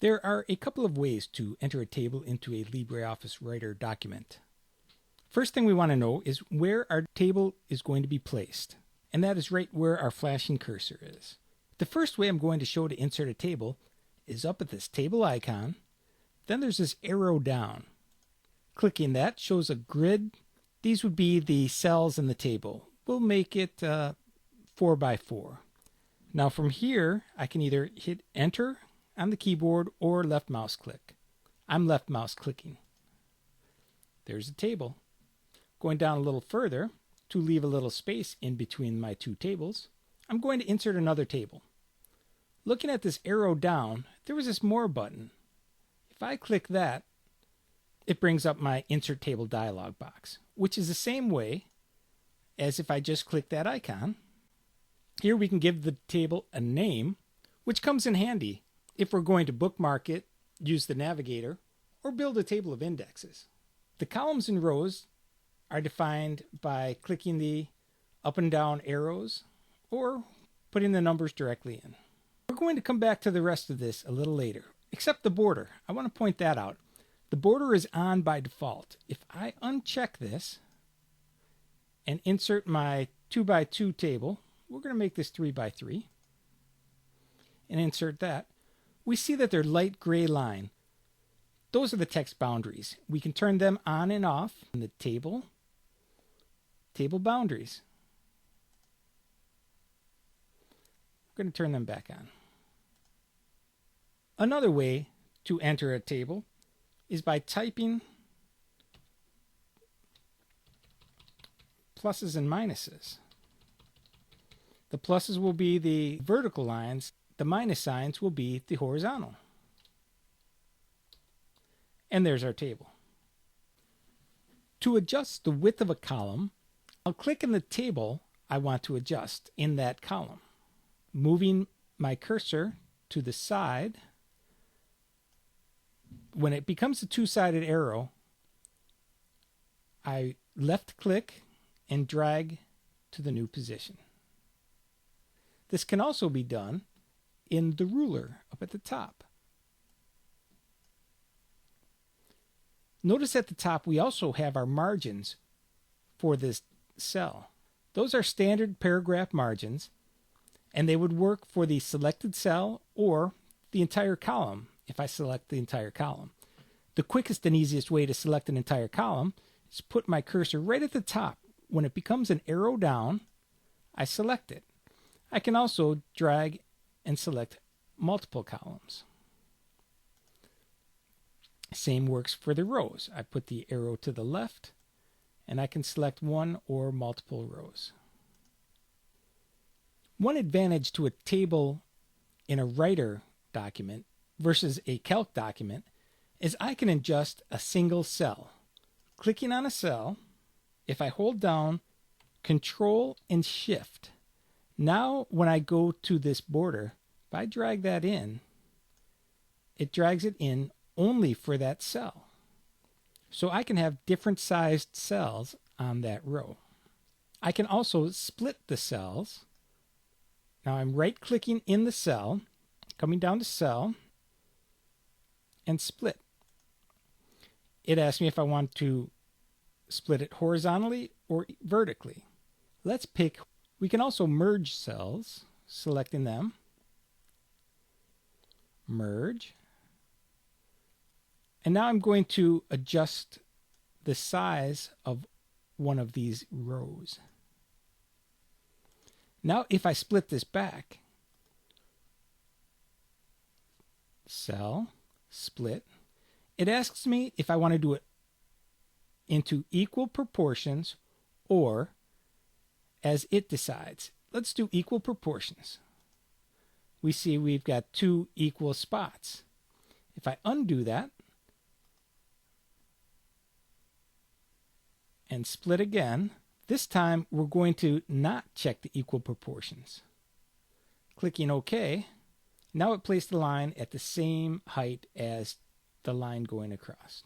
There are a couple of ways to enter a table into a LibreOffice Writer document. First thing we want to know is where our table is going to be placed, and that is right where our flashing cursor is. The first way I'm going to show to insert a table is up at this table icon. Then there's this arrow down. Clicking that shows a grid. These would be the cells in the table. We'll make it 4 by 4. Now from here, I can either hit enter on the keyboard or left mouse click. I'm left mouse clicking. There's a table. Going down a little further to leave a little space in between my two tables, I'm going to insert another table. Looking at this arrow down, there was this more button. If I click that, it brings up my insert table dialog box, which is the same way as if I just click that icon. Here we can give the table a name, which comes in handy if we're going to bookmark it, use the navigator, or build a table of indexes. The columns and rows are defined by clicking the up and down arrows or putting the numbers directly in. We're going to come back to the rest of this a little later, except the border. I want to point that out. The border is on by default. If I uncheck this and insert my 2 by 2 table, we're going to make this 3 by 3, and insert that, we see that they're light gray line. Those are the text boundaries. We can turn them on and off in the table boundaries. I'm going to turn them back on. Another way to enter a table is by typing pluses and minuses. The pluses will be the vertical lines, the minus signs will be the horizontal. And there's our table. To adjust the width of a column, I'll click in the table I want to adjust in that column. Moving my cursor to the side, when it becomes a two-sided arrow, I left click and drag to the new position. This can also be done in the ruler up at the top. Notice at the top we also have our margins for this cell. Those are standard paragraph margins, and they would work for the selected cell or the entire column if I select the entire column. The quickest and easiest way to select an entire column is put my cursor right at the top. When it becomes an arrow down, I select it. I can also drag and select multiple columns. Same works for the rows. I put the arrow to the left, and I can select one or multiple rows. One advantage to a table in a Writer document versus a Calc document is I can adjust a single cell. Clicking on a cell, if I hold down Control and Shift, now when I go to this border, if I drag that in, it drags it in only for that cell. So I can have different sized cells on that row. I can also split the cells. Now I'm right clicking in the cell, coming down to cell, and split. It asks me if I want to split it horizontally or vertically. Let's pick. We can also merge cells, selecting them, merge. And now I'm going to adjust the size of one of these rows. Now if I split this back, cell, split, it asks me if I want to do it into equal proportions or as it decides. Let's do equal proportions. We see we've got two equal spots. If I undo that and split again, this time we're going to not check the equal proportions. Clicking OK, now it placed the line at the same height as the line going across.